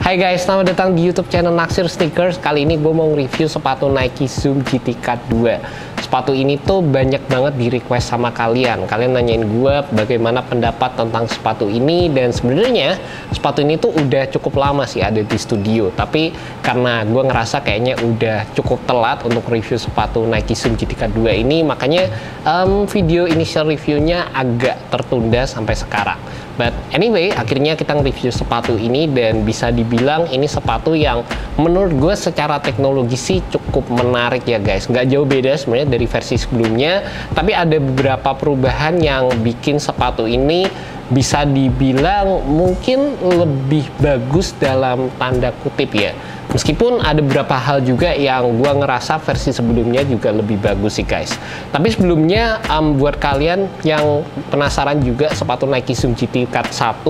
Hai guys, selamat datang di YouTube channel Naksir Sneakers. Kali ini gue mau review sepatu Nike Zoom GT Cut 2. Sepatu ini tuh banyak banget di request sama kalian. Kalian nanyain gue bagaimana pendapat tentang sepatu ini, dan sebenarnya sepatu ini tuh udah cukup lama sih ada di studio. Tapi karena gue ngerasa kayaknya udah cukup telat untuk review sepatu Nike Zoom GT Cut 2 ini, makanya video initial reviewnya agak tertunda sampai sekarang. But anyway, akhirnya kita nge-review sepatu ini, dan bisa dibilang ini sepatu yang menurut gue secara teknologi sih cukup menarik ya guys. Nggak jauh beda sebenarnya dari versi sebelumnya, tapi ada beberapa perubahan yang bikin sepatu ini bisa dibilang mungkin lebih bagus dalam tanda kutip ya. Meskipun ada beberapa hal juga yang gue ngerasa versi sebelumnya juga lebih bagus sih guys. Tapi sebelumnya buat kalian yang penasaran juga, sepatu Nike Zoom GT Cut 1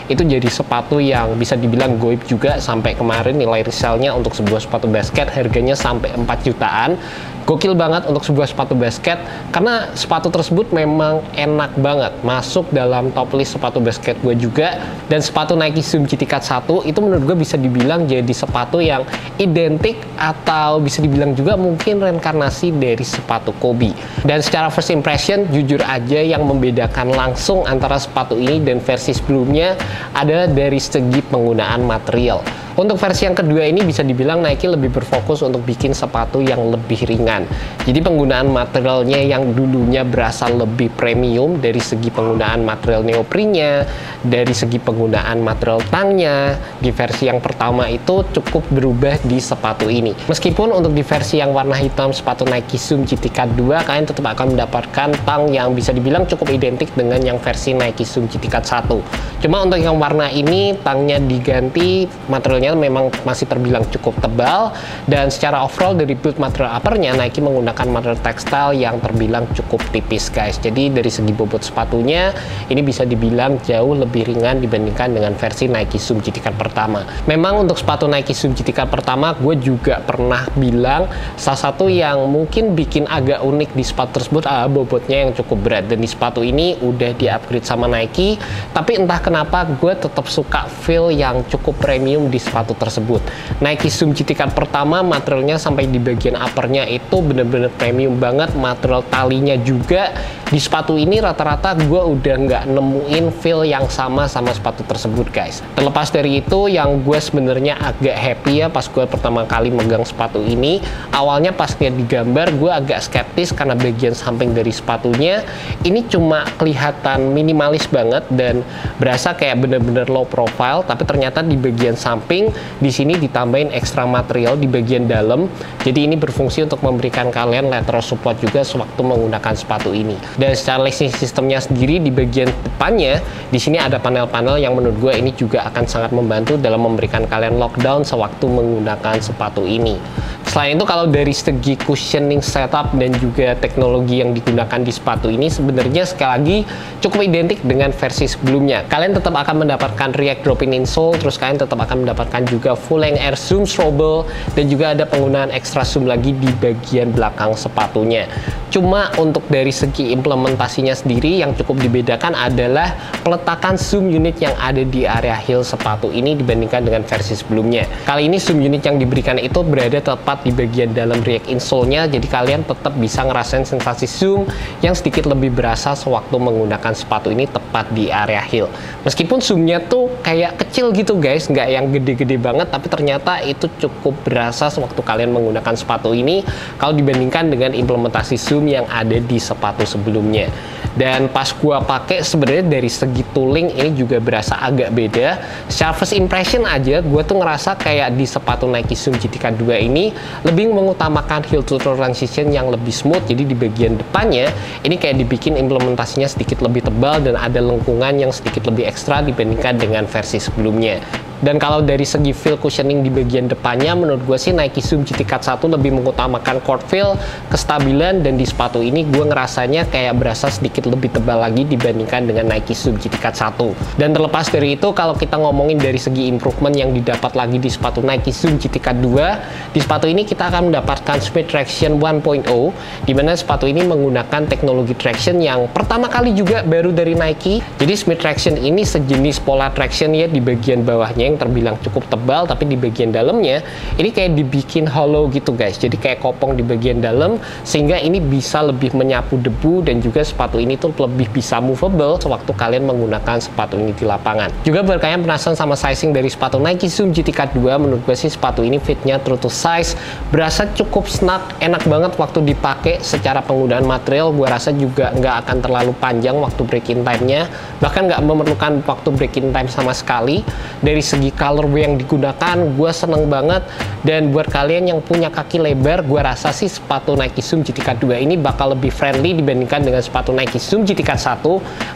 itu jadi sepatu yang bisa dibilang goib juga. Sampai kemarin nilai resellnya untuk sebuah sepatu basket harganya sampai 4 jutaan. Gokil banget untuk sebuah sepatu basket, karena sepatu tersebut memang enak banget masuk dalam top list sepatu basket gue juga. Dan sepatu Nike Zoom GT Cut 1 itu menurut gue bisa dibilang jadi sepatu yang identik, atau bisa dibilang juga mungkin reinkarnasi dari sepatu Kobe. Dan secara first impression, jujur aja yang membedakan langsung antara sepatu ini dan versi sebelumnya adalah dari segi penggunaan material. Untuk versi yang kedua ini bisa dibilang Nike lebih berfokus untuk bikin sepatu yang lebih ringan. Jadi penggunaan materialnya yang dulunya berasa lebih premium dari segi penggunaan material neoprennya, dari segi penggunaan material tangnya, di versi yang pertama itu cukup berubah di sepatu ini. Meskipun untuk di versi yang warna hitam sepatu Nike Zoom GT Cut 2, kalian tetap akan mendapatkan tang yang bisa dibilang cukup identik dengan yang versi Nike Zoom GT Cut 1. Cuma untuk yang warna ini tangnya diganti, material memang masih terbilang cukup tebal, dan secara overall dari build material uppernya Nike menggunakan material tekstil yang terbilang cukup tipis guys. Jadi dari segi bobot sepatunya ini bisa dibilang jauh lebih ringan dibandingkan dengan versi Nike Zoom GT Cut pertama. Memang untuk sepatu Nike Zoom GT Cut pertama gue juga pernah bilang salah satu yang mungkin bikin agak unik di sepatu tersebut adalah bobotnya yang cukup berat, dan di sepatu ini udah di upgrade sama Nike. Tapi entah kenapa gue tetap suka feel yang cukup premium di sepatu tersebut. Nike Zoom GT Cut pertama materialnya sampai di bagian uppernya itu bener-bener premium banget. Material talinya juga di sepatu ini rata-rata gue udah nggak nemuin feel yang sama sepatu tersebut guys. Terlepas dari itu, yang gue sebenarnya agak happy ya pas gue pertama kali megang sepatu ini. Awalnya pas lihat di gambar gue agak skeptis karena bagian samping dari sepatunya ini cuma kelihatan minimalis banget dan berasa kayak bener-bener low profile. Tapi ternyata di bagian samping di sini ditambahin ekstra material di bagian dalam, jadi ini berfungsi untuk memberikan kalian lateral support juga sewaktu menggunakan sepatu ini. Dan secara lacing sistemnya sendiri di bagian depannya di sini ada panel-panel yang menurut gue ini juga akan sangat membantu dalam memberikan kalian lockdown sewaktu menggunakan sepatu ini. Selain itu, kalau dari segi cushioning setup dan juga teknologi yang digunakan di sepatu ini sebenarnya sekali lagi cukup identik dengan versi sebelumnya. Kalian tetap akan mendapatkan React drop-in insole, terus kalian tetap akan mendapatkan juga full length air zoom strobe, dan juga ada penggunaan extra zoom lagi di bagian belakang sepatunya. Cuma untuk dari segi implementasinya sendiri yang cukup dibedakan adalah peletakan zoom unit yang ada di area heel sepatu ini dibandingkan dengan versi sebelumnya. Kali ini zoom unit yang diberikan itu berada tepat di bagian dalam React insole-nya, jadi kalian tetap bisa ngerasain sensasi zoom yang sedikit lebih berasa sewaktu menggunakan sepatu ini tepat di area heel. Meskipun zoomnya tuh kayak kecil gitu guys, nggak yang gede-gede banget, tapi ternyata itu cukup berasa sewaktu kalian menggunakan sepatu ini kalau dibandingkan dengan implementasi zoom yang ada di sepatu sebelumnya. Dan pas gua pakai sebenarnya dari segi tooling ini juga berasa agak beda. Secara first impression aja gua tuh ngerasa kayak di sepatu Nike Zoom GT Cut 2 ini lebih mengutamakan heel to toe transition yang lebih smooth. Jadi di bagian depannya ini kayak dibikin implementasinya sedikit lebih tebal dan ada lengkungan yang sedikit lebih ekstra dibandingkan dengan versi sebelumnya. Dan kalau dari segi feel cushioning di bagian depannya, menurut gue sih Nike Zoom GT Cut 1 lebih mengutamakan court feel, kestabilan, dan di sepatu ini gue ngerasanya kayak berasa sedikit lebih tebal lagi dibandingkan dengan Nike Zoom GT Cut 1. Dan terlepas dari itu, kalau kita ngomongin dari segi improvement yang didapat lagi di sepatu Nike Zoom GT Cut 2, di sepatu ini kita akan mendapatkan Smith Traction 1.0, di mana sepatu ini menggunakan teknologi traction yang pertama kali juga baru dari Nike. Jadi Smith Traction ini sejenis pola traction ya di bagian bawahnya, yang terbilang cukup tebal, tapi di bagian dalamnya ini kayak dibikin hollow gitu guys. Jadi kayak kopong di bagian dalam, sehingga ini bisa lebih menyapu debu, dan juga sepatu ini tuh lebih bisa movable sewaktu kalian menggunakan sepatu ini di lapangan. Juga buat kalian penasaran sama sizing dari sepatu Nike Zoom GT Cut 2, menurut gue sih sepatu ini fitnya true to size, berasa cukup snug, enak banget waktu dipakai. Secara penggunaan material gue rasa juga nggak akan terlalu panjang waktu break-in time-nya, bahkan nggak memerlukan waktu break-in time sama sekali. Dari segi colorway yang digunakan gue seneng banget, dan buat kalian yang punya kaki lebar, gue rasa sih sepatu Nike Zoom GT Cut 2 ini bakal lebih friendly dibandingkan dengan sepatu Nike Zoom GT Cut 1,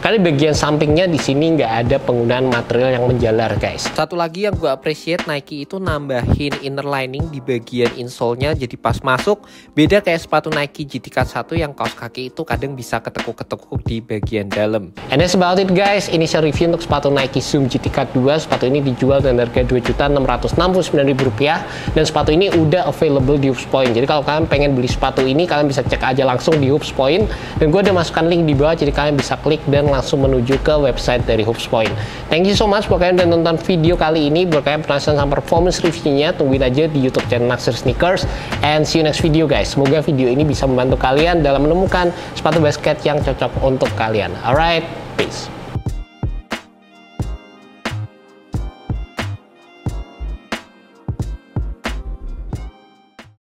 karena bagian sampingnya di sini nggak ada penggunaan material yang menjalar guys. Satu lagi yang gue appreciate, Nike itu nambahin inner lining di bagian insole-nya, jadi pas masuk beda kayak sepatu Nike GT Cut 1 yang kaos kaki itu kadang bisa ketekuk-ketekuk di bagian dalam. And that's about it guys, initial review untuk sepatu Nike Zoom GT Cut 2. Sepatu ini dijual dengan harga Rp2.669.000, dan sepatu ini udah available di Hoops Point. Jadi kalau kalian pengen beli sepatu ini, kalian bisa cek aja langsung di Hoops Point, dan gue udah masukkan link di bawah, jadi kalian bisa klik dan langsung menuju ke website dari Hoops Point. Thank you so much buat kalian udah nonton video kali ini. Buat kalian penasaran sama performance reviewnya, tungguin aja di YouTube channel Naksir Sneakers, and see you next video guys. Semoga video ini bisa membantu kalian dalam menemukan sepatu basket yang cocok untuk kalian. Alright, peace.